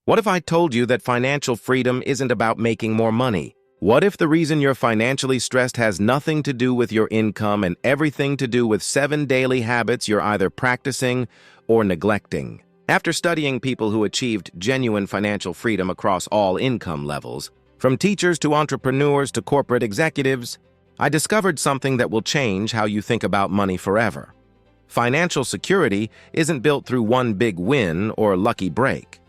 What if I told you that financial freedom isn't about making more money? What if the reason you're financially stressed has nothing to do with your income and everything to do with 7 daily habits you're either practicing or neglecting? After studying people who achieved genuine financial freedom across all income levels, from teachers to entrepreneurs to corporate executives, I discovered something that will change how you think about money forever. Financial security isn't built through one big win or lucky break.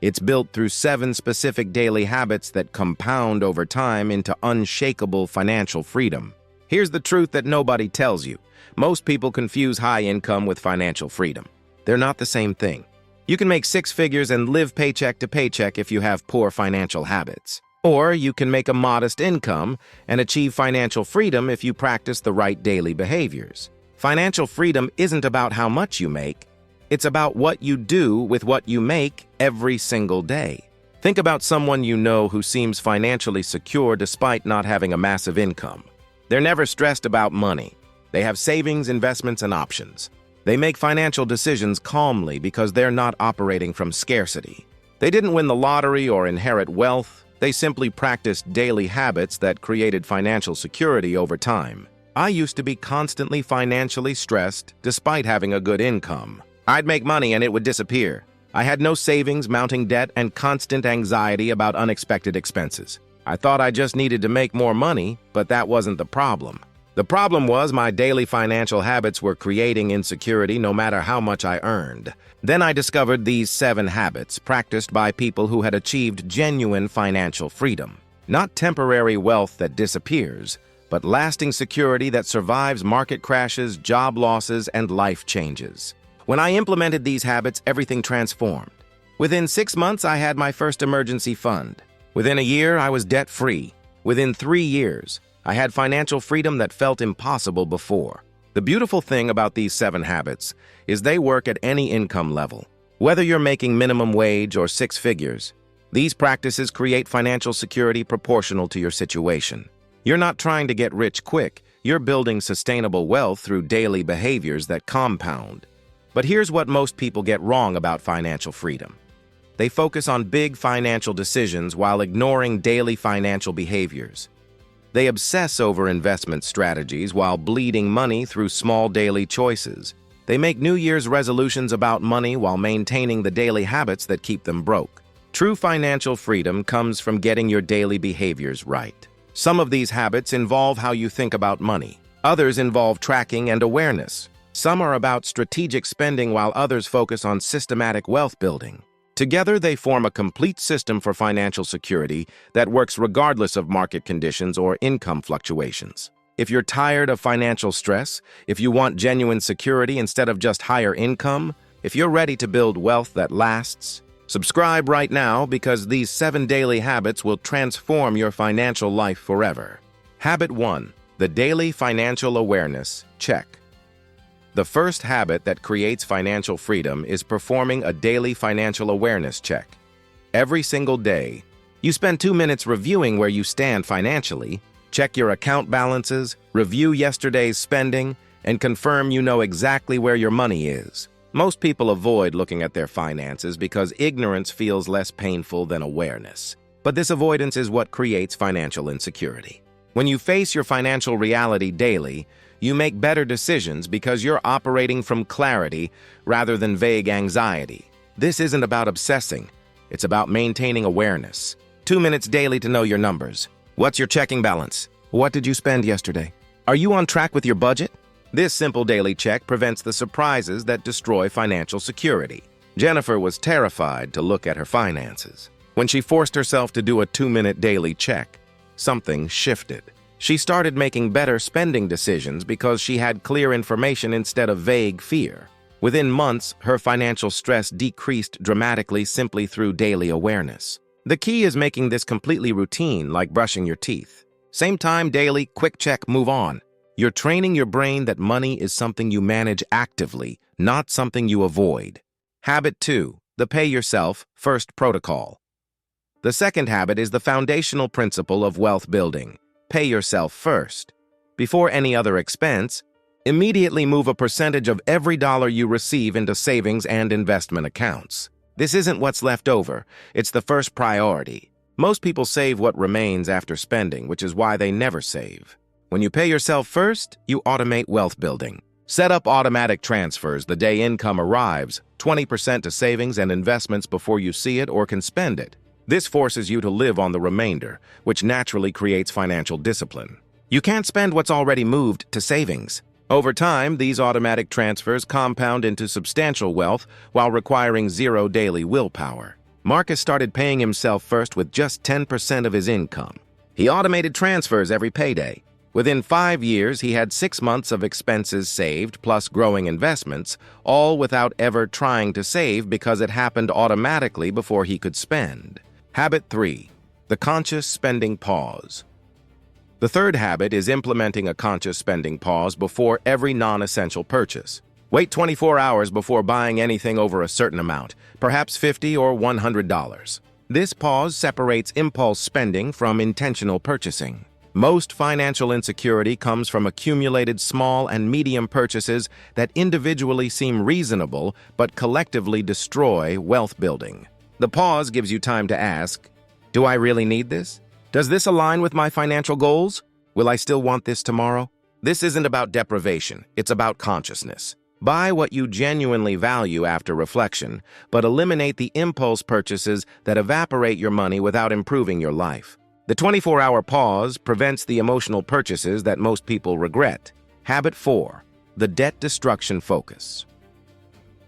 It's built through 7 specific daily habits that compound over time into unshakable financial freedom. Here's the truth that nobody tells you. Most people confuse high income with financial freedom. They're not the same thing. You can make 6 figures and live paycheck to paycheck if you have poor financial habits. Or you can make a modest income and achieve financial freedom if you practice the right daily behaviors. Financial freedom isn't about how much you make. It's about what you do with what you make every single day. Think about someone you know who seems financially secure despite not having a massive income. They're never stressed about money. They have savings, investments, and options. They make financial decisions calmly because they're not operating from scarcity. They didn't win the lottery or inherit wealth. They simply practiced daily habits that created financial security over time. I used to be constantly financially stressed despite having a good income. I'd make money and it would disappear. I had no savings, mounting debt, and constant anxiety about unexpected expenses. I thought I just needed to make more money, but that wasn't the problem. The problem was my daily financial habits were creating insecurity no matter how much I earned. Then I discovered these 7 habits practiced by people who had achieved genuine financial freedom. Not temporary wealth that disappears, but lasting security that survives market crashes, job losses, and life changes. When I implemented these habits, everything transformed. Within 6 months, I had my first emergency fund. Within a year, I was debt-free. Within 3 years, I had financial freedom that felt impossible before. The beautiful thing about these 7 habits is they work at any income level. Whether you're making minimum wage or 6 figures, these practices create financial security proportional to your situation. You're not trying to get rich quick. You're building sustainable wealth through daily behaviors that compound. But here's what most people get wrong about financial freedom. They focus on big financial decisions while ignoring daily financial behaviors. They obsess over investment strategies while bleeding money through small daily choices. They make New Year's resolutions about money while maintaining the daily habits that keep them broke. True financial freedom comes from getting your daily behaviors right. Some of these habits involve how you think about money. Others involve tracking and awareness. Some are about strategic spending while others focus on systematic wealth building. Together, they form a complete system for financial security that works regardless of market conditions or income fluctuations. If you're tired of financial stress, if you want genuine security instead of just higher income, if you're ready to build wealth that lasts, subscribe right now because these 7 daily habits will transform your financial life forever. Habit 1. The daily financial awareness check. The first habit that creates financial freedom is performing a daily financial awareness check. Every single day, you spend 2 minutes reviewing where you stand financially, check your account balances, review yesterday's spending, and confirm you know exactly where your money is. Most people avoid looking at their finances because ignorance feels less painful than awareness. But this avoidance is what creates financial insecurity. When you face your financial reality daily, you make better decisions because you're operating from clarity rather than vague anxiety. This isn't about obsessing. It's about maintaining awareness. 2 minutes daily to know your numbers. What's your checking balance? What did you spend yesterday? Are you on track with your budget? This simple daily check prevents the surprises that destroy financial security. Jennifer was terrified to look at her finances. When she forced herself to do a 2-minute daily check, something shifted. She started making better spending decisions because she had clear information instead of vague fear. Within months, her financial stress decreased dramatically simply through daily awareness. The key is making this completely routine, like brushing your teeth. Same time daily, quick check, move on. You're training your brain that money is something you manage actively, not something you avoid. Habit 2. The pay yourself first protocol. The second habit is the foundational principle of wealth building. Pay yourself first. Before any other expense, immediately move a percentage of every dollar you receive into savings and investment accounts. This isn't what's left over, it's the first priority. Most people save what remains after spending, which is why they never save. When you pay yourself first, you automate wealth building. Set up automatic transfers the day income arrives, 20% to savings and investments before you see it or can spend it. This forces you to live on the remainder, which naturally creates financial discipline. You can't spend what's already moved to savings. Over time, these automatic transfers compound into substantial wealth while requiring zero daily willpower. Marcus started paying himself first with just 10% of his income. He automated transfers every payday. Within 5 years, he had 6 months of expenses saved plus growing investments, all without ever trying to save because it happened automatically before he could spend. Habit 3. The conscious spending pause. The third habit is implementing a conscious spending pause before every non-essential purchase. Wait 24 hours before buying anything over a certain amount, perhaps $50 or $100. This pause separates impulse spending from intentional purchasing. Most financial insecurity comes from accumulated small and medium purchases that individually seem reasonable but collectively destroy wealth building. The pause gives you time to ask, do I really need this? Does this align with my financial goals? Will I still want this tomorrow? This isn't about deprivation, it's about consciousness. Buy what you genuinely value after reflection, but eliminate the impulse purchases that evaporate your money without improving your life. The 24-hour pause prevents the emotional purchases that most people regret. Habit 4. The debt destruction focus.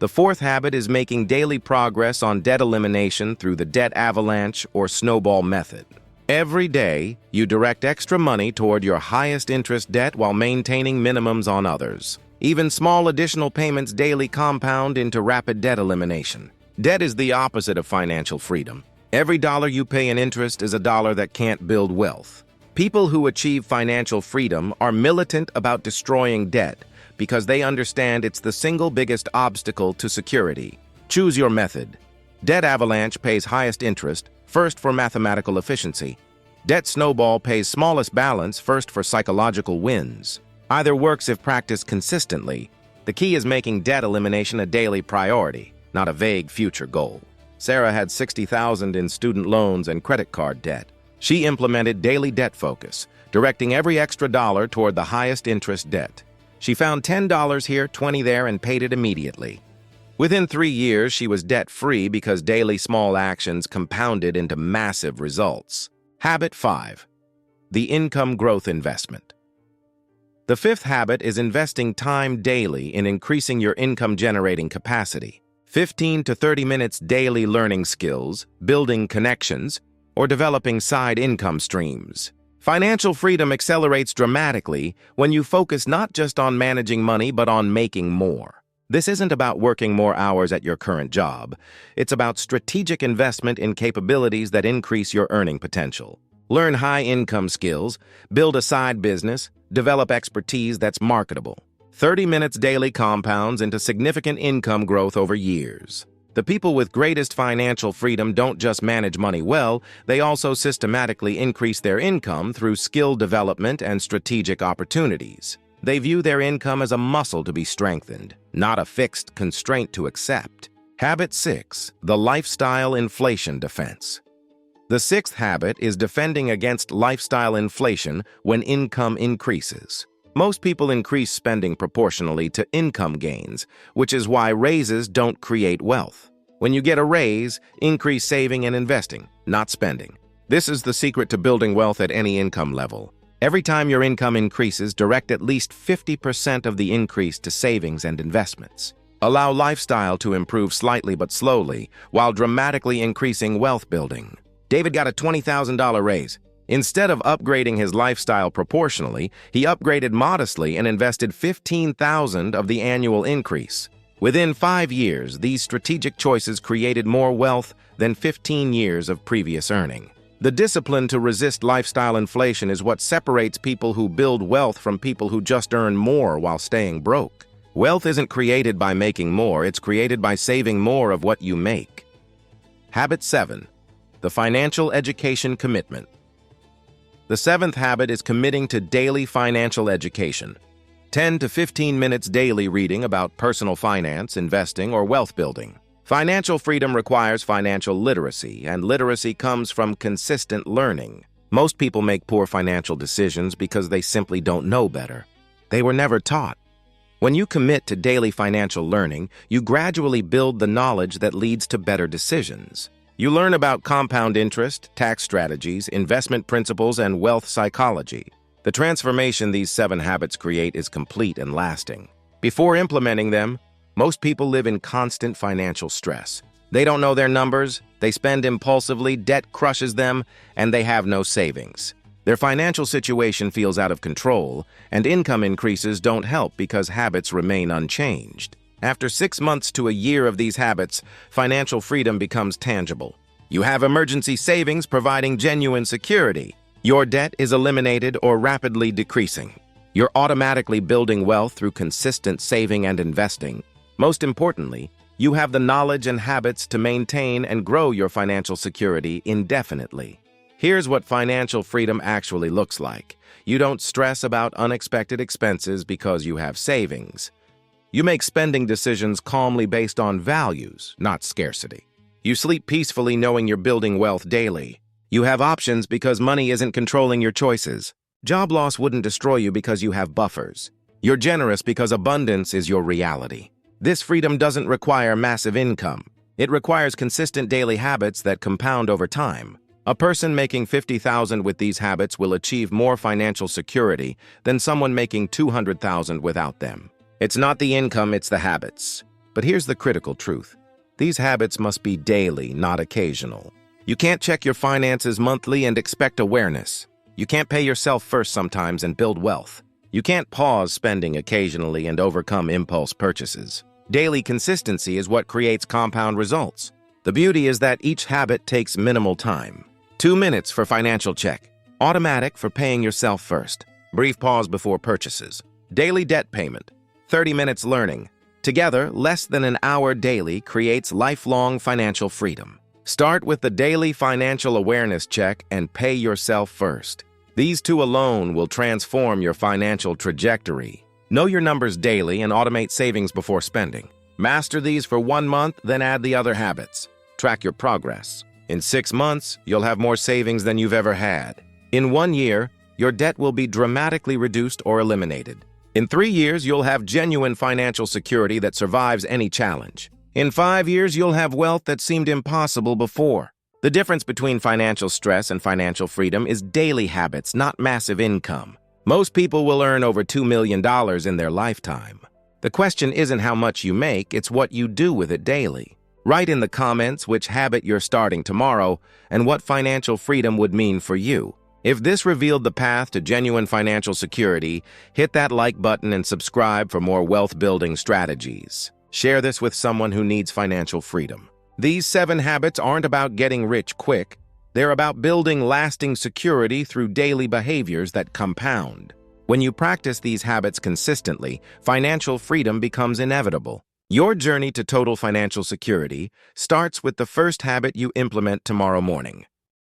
The fourth habit is making daily progress on debt elimination through the debt avalanche or snowball method. Every day, you direct extra money toward your highest interest debt while maintaining minimums on others. Even small additional payments daily compound into rapid debt elimination. Debt is the opposite of financial freedom. Every dollar you pay in interest is a dollar that can't build wealth. People who achieve financial freedom are militant about destroying debt because they understand it's the single biggest obstacle to security. Choose your method. Debt avalanche pays highest interest, first for mathematical efficiency. Debt snowball pays smallest balance, first for psychological wins. Either works if practiced consistently. The key is making debt elimination a daily priority, not a vague future goal. Sarah had $60,000 in student loans and credit card debt. She implemented daily debt focus, directing every extra dollar toward the highest interest debt. She found $10 here, $20 there, and paid it immediately. Within 3 years, she was debt-free because daily small actions compounded into massive results. Habit 5. The income growth investment. The fifth habit is investing time daily in increasing your income-generating capacity. 15 to 30 minutes daily learning skills, building connections, or developing side income streams. Financial freedom accelerates dramatically when you focus not just on managing money but on making more. This isn't about working more hours at your current job. It's about strategic investment in capabilities that increase your earning potential. Learn high-income skills, build a side business, develop expertise that's marketable. 30 minutes daily compounds into significant income growth over years. The people with greatest financial freedom don't just manage money well, they also systematically increase their income through skill development and strategic opportunities. They view their income as a muscle to be strengthened, not a fixed constraint to accept. Habit 6. The lifestyle inflation defense. The sixth habit is defending against lifestyle inflation when income increases. Most people increase spending proportionally to income gains, which is why raises don't create wealth. When you get a raise, increase saving and investing, not spending. This is the secret to building wealth at any income level. Every time your income increases, direct at least 50% of the increase to savings and investments. Allow lifestyle to improve slightly but slowly, while dramatically increasing wealth building. David got a $20,000 raise. Instead of upgrading his lifestyle proportionally, he upgraded modestly and invested $15,000 of the annual increase. Within 5 years, these strategic choices created more wealth than 15 years of previous earning. The discipline to resist lifestyle inflation is what separates people who build wealth from people who just earn more while staying broke. Wealth isn't created by making more, it's created by saving more of what you make. Habit 7. The financial education commitment. The seventh habit is committing to daily financial education. 10 to 15 minutes daily reading about personal finance, investing, or wealth building. Financial freedom requires financial literacy, and literacy comes from consistent learning. Most people make poor financial decisions because they simply don't know better. They were never taught. When you commit to daily financial learning, you gradually build the knowledge that leads to better decisions. You learn about compound interest, tax strategies, investment principles, and wealth psychology. The transformation these 7 habits create is complete and lasting. Before implementing them, most people live in constant financial stress. They don't know their numbers, they spend impulsively, debt crushes them, and they have no savings. Their financial situation feels out of control, and income increases don't help because habits remain unchanged. After 6 months to a year of these habits, financial freedom becomes tangible. You have emergency savings providing genuine security. Your debt is eliminated or rapidly decreasing. You're automatically building wealth through consistent saving and investing. Most importantly, you have the knowledge and habits to maintain and grow your financial security indefinitely. Here's what financial freedom actually looks like. You don't stress about unexpected expenses because you have savings. You make spending decisions calmly based on values, not scarcity. You sleep peacefully knowing you're building wealth daily. You have options because money isn't controlling your choices. Job loss wouldn't destroy you because you have buffers. You're generous because abundance is your reality. This freedom doesn't require massive income. It requires consistent daily habits that compound over time. A person making $50,000 with these habits will achieve more financial security than someone making $200,000 without them. It's not the income, it's the habits. But here's the critical truth. These habits must be daily, not occasional. You can't check your finances monthly and expect awareness. You can't pay yourself first sometimes and build wealth. You can't pause spending occasionally and overcome impulse purchases. Daily consistency is what creates compound results. The beauty is that each habit takes minimal time. 2 minutes for financial check. Automatic for paying yourself first. Brief pause before purchases. Daily debt payment. 30 minutes learning. Together, less than an hour daily creates lifelong financial freedom. Start with the daily financial awareness check and pay yourself first. These 2 alone will transform your financial trajectory. Know your numbers daily and automate savings before spending. Master these for 1 month, then add the other habits. Track your progress. In 6 months, you'll have more savings than you've ever had. In 1 year, your debt will be dramatically reduced or eliminated. In 3 years, you'll have genuine financial security that survives any challenge. In 5 years, you'll have wealth that seemed impossible before. The difference between financial stress and financial freedom is daily habits, not massive income. Most people will earn over $2 million in their lifetime. The question isn't how much you make, it's what you do with it daily. Write in the comments which habit you're starting tomorrow and what financial freedom would mean for you. If this revealed the path to genuine financial security, hit that like button and subscribe for more wealth-building strategies. Share this with someone who needs financial freedom. These 7 habits aren't about getting rich quick. They're about building lasting security through daily behaviors that compound. When you practice these habits consistently, financial freedom becomes inevitable. Your journey to total financial security starts with the first habit you implement tomorrow morning.